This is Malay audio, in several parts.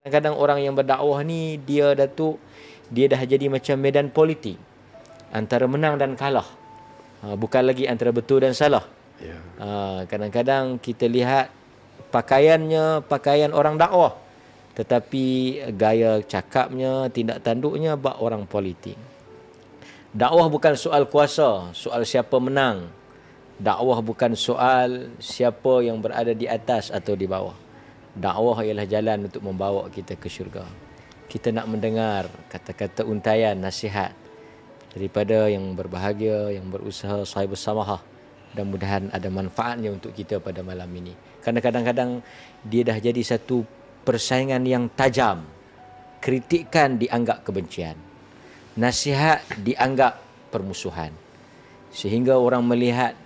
Kadang-kadang orang yang berdakwah ni dia dah jadi macam medan politik, antara menang dan kalah. Bukan lagi antara betul dan salah. Ya. Kadang-kadang kita lihat pakaiannya pakaian orang dakwah, tetapi gaya cakapnya, tindak tanduknya bak orang politik. Dakwah bukan soal kuasa, soal siapa menang. Dakwah bukan soal siapa yang berada di atas atau di bawah. Dakwah ialah jalan untuk membawa kita ke syurga. Kita nak mendengar kata-kata untaian, nasihat daripada yang berbahagia, yang berusaha sahib samahah, dan mudahan ada manfaatnya untuk kita pada malam ini. Karena kadang-kadang dia dah jadi satu persaingan yang tajam. Kritikan dianggap kebencian, nasihat dianggap permusuhan, sehingga orang melihat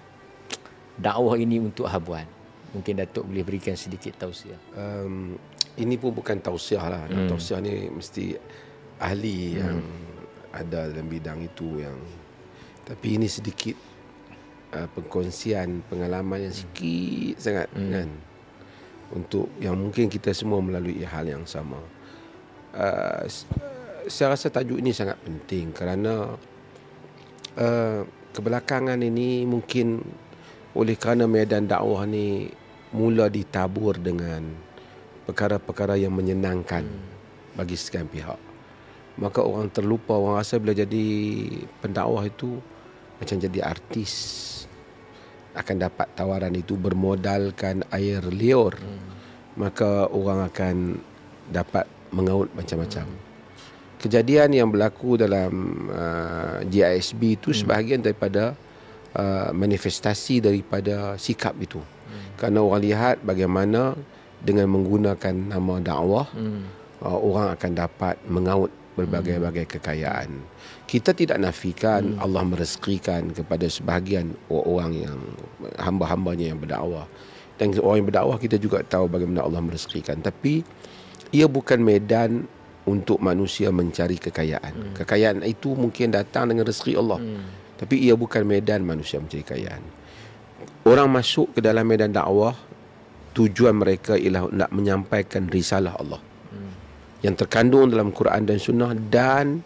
dakwah ini untuk habuan. Mungkin Datuk boleh berikan sedikit tausiah. Ini pun bukan tausiah lah. Tausiah ni mesti ahli yang ada dalam bidang itu yang. Tapi ini sedikit perkongsian pengalaman yang sikit sangat kan, untuk yang mungkin kita semua melalui hal yang sama. Saya rasa tajuk ini sangat penting kerana kebelakangan ini mungkin oleh kerana medan dakwah ni mula ditabur dengan perkara-perkara yang menyenangkan bagi sekian pihak, maka orang terlupa, orang rasa bila jadi pendakwah itu macam jadi artis, akan dapat tawaran itu bermodalkan air liur, maka orang akan dapat mengaut macam-macam. Kejadian yang berlaku dalam GISB itu sebahagian daripada manifestasi daripada sikap itu. Kerana orang lihat bagaimana dengan menggunakan nama dakwah, orang akan dapat mengaut berbagai-bagai kekayaan. Kita tidak nafikan Allah merezekikan kepada sebahagian orang yang hamba-hambanya yang berdakwah. Dan orang yang berdakwah kita juga tahu bagaimana Allah merezekikan. Tapi ia bukan medan untuk manusia mencari kekayaan. Kekayaan itu mungkin datang dengan rezeki Allah. Tapi ia bukan medan manusia mencari kekayaan. Orang masuk ke dalam medan dakwah, tujuan mereka ialah nak menyampaikan risalah Allah yang terkandung dalam Quran dan Sunnah, dan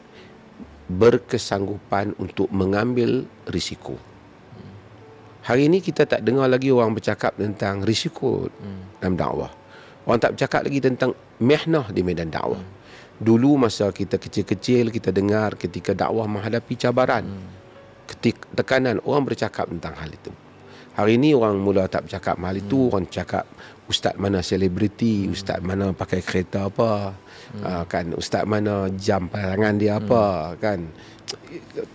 berkesanggupan untuk mengambil risiko. Hari ini kita tak dengar lagi orang bercakap tentang risiko dalam dakwah. Orang tak bercakap lagi tentang mihnah di medan dakwah. Dulu masa kita kecil-kecil, kita dengar ketika dakwah menghadapi cabaran, ketika tekanan, orang bercakap tentang hal itu. Hari ini orang mula tak bercakap hal itu. Orang cakap ustaz mana selebriti, ustaz mana pakai kereta apa, kan, ustaz mana jam tangan dia apa, kan.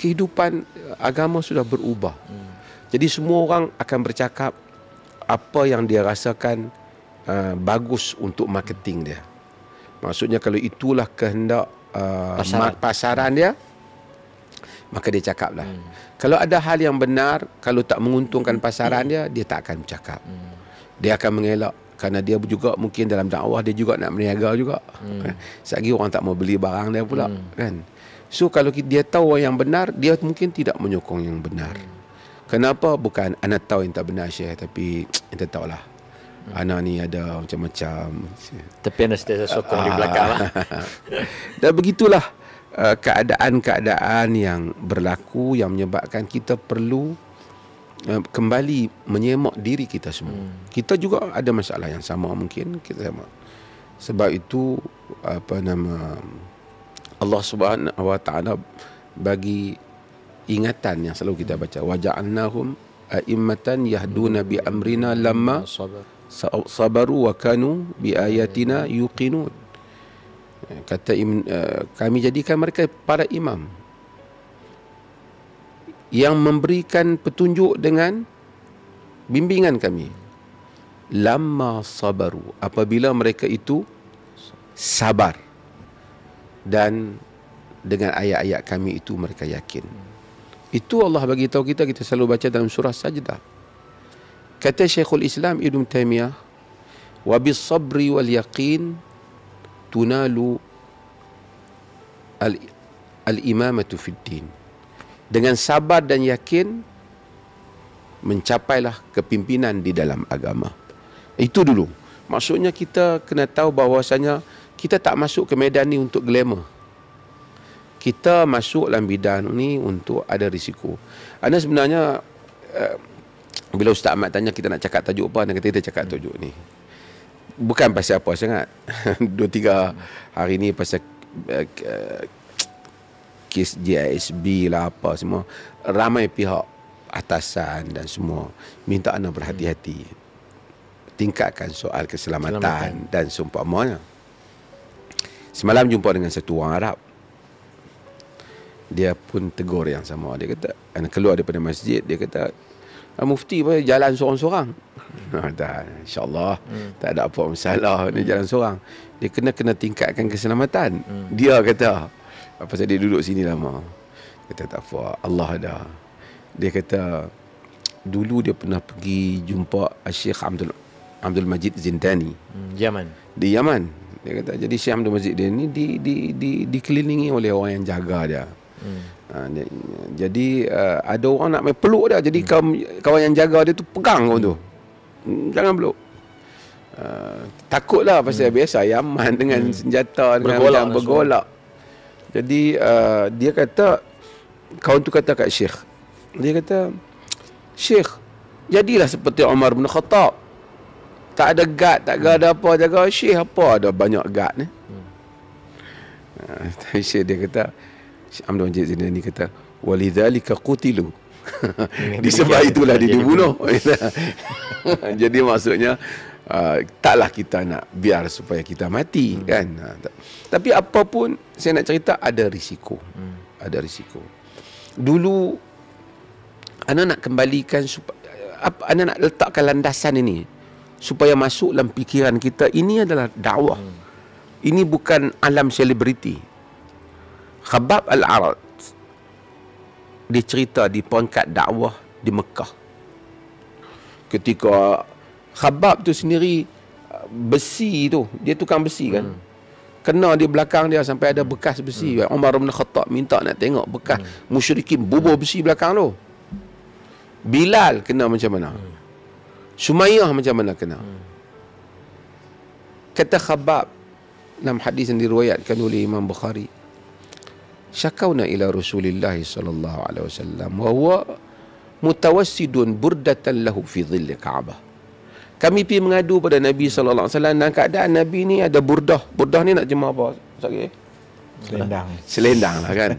Kehidupan agama sudah berubah. Jadi semua orang akan bercakap apa yang dia rasakan bagus untuk marketing dia. Maksudnya kalau itulah kehendak pasaran dia, maka dia cakaplah. Kalau ada hal yang benar, kalau tak menguntungkan pasaran dia, dia tak akan bercakap. Dia akan mengelak, kerana dia juga mungkin dalam dakwah dia juga nak berniaga juga. Selagi orang tak mau beli barang dia pula, kan. So kalau dia tahu yang benar, dia mungkin tidak menyokong yang benar. Kenapa? Bukan anak tahu yang tak benar, Syekh, tapi kita tahulah anak ni ada macam-macam. Tapi anda sentiasa sokong di belakang lah. Dan begitulah keadaan-keadaan yang berlaku yang menyebabkan kita perlu kembali menyemak diri kita semua. Kita juga ada masalah yang sama, mungkin kita sama. Sebab itu Allah Subhanahu Wa Taala bagi ingatan yang selalu kita baca, waja'alnahum a'immatan yahduna bi amrina lamma sabaru wa kanu bi ayatina yuqinun. Kata kami jadikan mereka para imam yang memberikan petunjuk dengan bimbingan kami. Lamma sabaru, apabila mereka itu sabar, dan dengan ayat-ayat kami itu mereka yakin. Itu Allah bagi tahu kita, kita selalu baca dalam surah Sajdah. Kata Syekhul Islam Ibn Taymiyah, wa bis sabri wal yaqin tunalu al-imamatu fid din. Dengan sabar dan yakin mencapailah kepimpinan di dalam agama. Itu dulu. Maksudnya kita kena tahu bahawasanya kita tak masuk ke medan ni untuk glamour. Kita masuk dalam bidang ni untuk ada risiko. Ana sebenarnya bila Ustaz Ahmad tanya kita nak cakap tajuk apa, dia kata kita cakap tajuk ni. Bukan pasal apa sangat. 2-3 hari ni pasal kes JISB lah apa semua. Ramai pihak atasan dan semua minta ana berhati-hati. Tingkatkan soal keselamatan dan seumpamanya. Semalam jumpa dengan satu orang Arab. Dia pun tegur yang sama. Dia kata, ana keluar daripada masjid, dia kata, mufti pun jalan seorang-seorang. InsyaAllah tak ada apa masalah. Dia jalan seorang. Dia kena tingkatkan keselamatan. Dia kata, pasal dia duduk sini lama. Kata tak apa, Allah ada. Dia kata dulu dia pernah pergi jumpa Syekh Abdul Majid Zindani, Yaman. di Yaman. Dia kata jadi Syekh Abdul Majid dia ni dikelilingi oleh orang yang jaga dia. Jadi ada orang nak main peluk dia. Jadi kawan yang jaga dia tu pegang kawan tu, jangan peluk. Takutlah pasal biasa Yaman dengan senjata, dengan bergolak. Jadi dia kata, kawan tu kata kat Syekh, dia kata, Syekh, jadilah seperti Umar bin Khattab. Tak ada guard, tak ada apa jaga. Syekh apa ada banyak guard ni. Syekh dia kata, Syekh Abdul Majid Zindani kata, walidzalika qutilu. Disebab itulah dia dibunuh. Jadi maksudnya taklah kita nak biar supaya kita mati kan. Tapi apapun saya nak cerita ada risiko. Ada risiko. Dulu ana nak kembalikan ana nak letakkan landasan ini supaya masuk dalam fikiran kita, ini adalah dakwah. Ini bukan alam selebriti. Khabbab al-Arat dia cerita di peringkat dakwah di Mekah. Ketika Khabbab tu sendiri besi tu, dia tukang besi kan. Kena di belakang dia sampai ada bekas besi. Umar bin Khattab minta nak tengok bekas musyrikin bubur besi belakang tu. Bilal kena macam mana? Sumayyah macam mana kena? Kata Khabbab dalam hadis yang diriwayatkan oleh Imam Bukhari, syakawna ila Rasulillah sallallahu alaihi wasallam wa huwa mutawassidun burdatan lahu fi dhilli Ka'bah. Kami pergi mengadu pada Nabi sallallahu alaihi wasallam dan keadaan Nabi ni ada burdah. Burdah ni nak jemaah apa? Ustaz? Selendang. Selendang lah kan.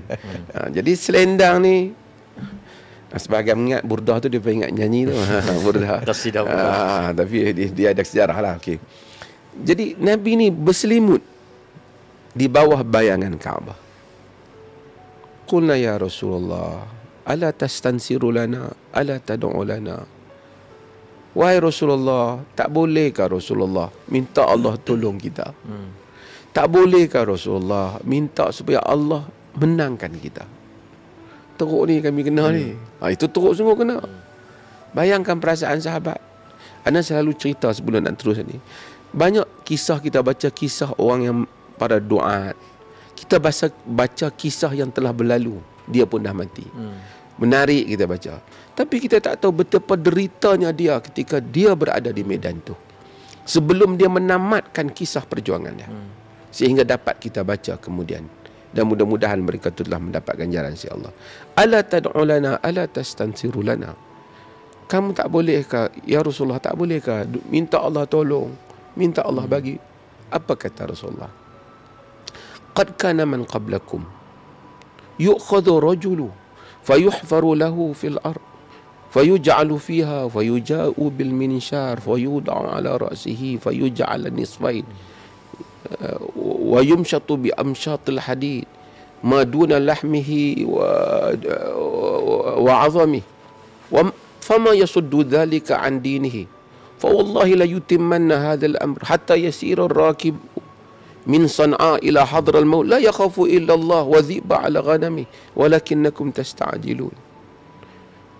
Jadi selendang ni, sebagai mengingat burdah tu dia ingat nyanyi tu. Burdah. Tapi dia ada sejarah lah. Okay. Jadi Nabi ni berselimut di bawah bayangan Kaabah. Qulna ya Rasulullah, ala tastansiru lana, ala tad'u lana. Wahai Rasulullah, tak bolehkah Rasulullah minta Allah tolong kita? Tak bolehkah Rasulullah minta supaya Allah menangkan kita? Teruk ni kami kena ni. Itu teruk sungguh kena. Bayangkan perasaan sahabat. Ana selalu cerita sebelum nak terus ni. Banyak kisah kita baca, kisah orang yang para duat. Kita baca kisah yang telah berlalu. Dia pun dah mati. Menarik kita baca. Tapi kita tak tahu betapa deritanya dia ketika dia berada di medan tu, sebelum dia menamatkan kisah perjuangan dia. Sehingga dapat kita baca kemudian. Dan mudah-mudahan mereka tu telah mendapat ganjaran si Allah. Ala tad'u lana, ala tastansiru lana. Kamu tak bolehkah, ya Rasulullah, tak bolehkah minta Allah tolong, minta Allah bagi? Apa kata Rasulullah? Qad kana man qablakum yu'khadhu rajulu fayuhfaru lahu fil ard fayuj'alu fiha fayuja'u bil minshar fayud'u ala ra'sihi fayuj'al nisfain wa yumshatu bi amshatil hadid ma duna lahmihi wa 'azamihi wa fama yasuddu dhalika an dinihi fa wallahi la yutimmanna hadha al-amr hatta yasira ar-rakib min San'a ila hadra al-maut la yakhafu illa Allah wa dhiba ala ghanami walakinnakum tasta'jilun.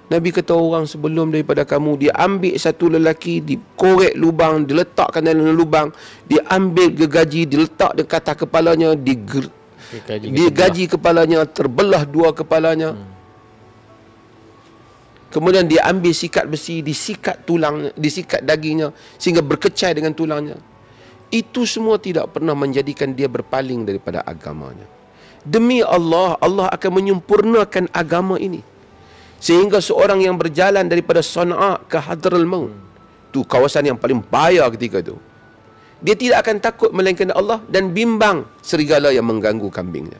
Nabi kata orang sebelum daripada kamu, dia ambil satu lelaki, dikorek lubang, diletakkan dalam lubang, dia ambil gergaji, diletak dekat atas kepalanya, digaji kepalanya, terbelah dua kepalanya. Kemudian dia ambil sikat besi, disikat tulangnya, disikat dagingnya sehingga berkecai dengan tulangnya. Itu semua tidak pernah menjadikan dia berpaling daripada agamanya. Demi Allah, Allah akan menyempurnakan agama ini. Sehingga seorang yang berjalan daripada Sana'a ke Hadraul Maut, tu kawasan yang paling bahaya ketika tu, dia tidak akan takut melainkan Allah dan bimbang serigala yang mengganggu kambingnya.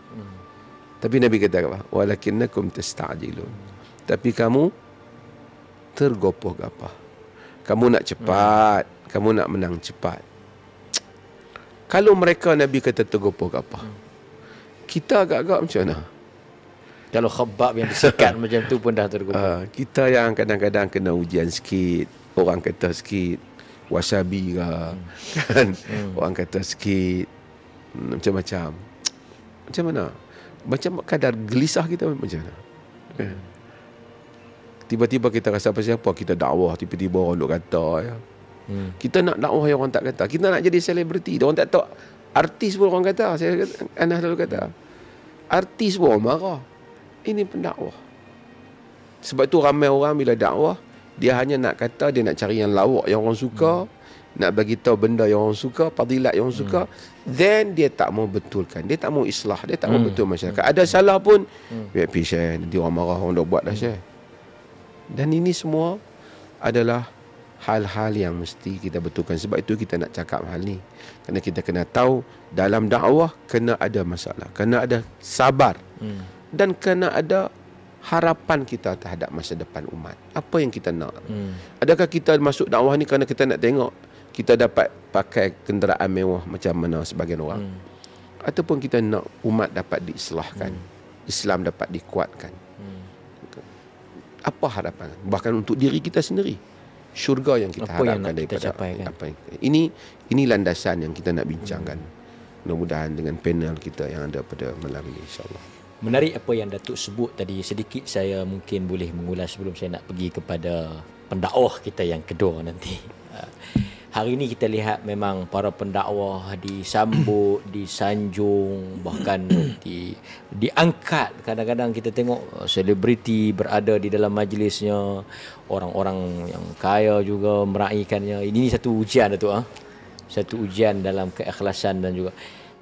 Tapi Nabi kata apa? Walakinnakum tasta'jilun. Tapi kamu tergopoh-gapoh. Kamu nak cepat, kamu nak menang cepat. Kalau mereka Nabi kata tergopoh-gapoh, kita agak-agak macam mana? Kalau Khabbab yang disikat macam tu pun dah tergopoh. Kita yang kadang-kadang kena ujian sikit, orang kata sikit wasabi ke, kan? Orang kata sikit macam-macam. Macam mana? Macam kadar gelisah kita macam mana? Tiba-tiba kita rasa apa-siapa, kita dakwah, tiba-tiba orang duk kata ya. Kita nak dakwah yang orang tak kata. Kita nak jadi selebriti, orang tak tahu. Artis pun orang kata. Anas selalu kata, artis pun orang marah. Ini pendakwah. Sebab tu ramai orang bila dakwah, dia hanya nak kata, dia nak cari yang lawak yang orang suka, nak bagi tahu benda yang orang suka, fadilat yang orang suka, then dia tak mau betulkan, dia tak mau islah, dia tak mau betul masyarakat. Ada salah pun, pergi share, nanti orang marah, orang dah buat dah share. Dan ini semua adalah hal-hal yang mesti kita betulkan. Sebab itu kita nak cakap hal ni, kerana kita kena tahu dalam dakwah kena ada masalah, kena ada sabar, dan kena ada harapan kita terhadap masa depan umat. Apa yang kita nak? Adakah kita masuk dakwah ni kerana kita nak tengok kita dapat pakai kenderaan mewah macam mana sebagian orang, ataupun kita nak umat dapat diislahkan, Islam dapat dikuatkan? Apa harapan? Bahkan untuk diri kita sendiri, syurga yang kita apa harapkan yang daripada kita capai, kan? apa yang, ini landasan yang kita nak bincangkan. Mudah-mudahan dengan panel kita yang ada pada malam ini, insya-Allah. Menarik apa yang Datuk sebut tadi. Sedikit saya mungkin boleh mengulas sebelum saya nak pergi kepada pendakwah kita yang kedua nanti. Hari ini kita lihat memang para pendakwah disambut, disanjung, bahkan diangkat. Kadang-kadang kita tengok selebriti berada di dalam majlisnya, orang-orang yang kaya juga meraihkannya. Ini satu ujian, Datuk. Satu ujian dalam keikhlasan dan juga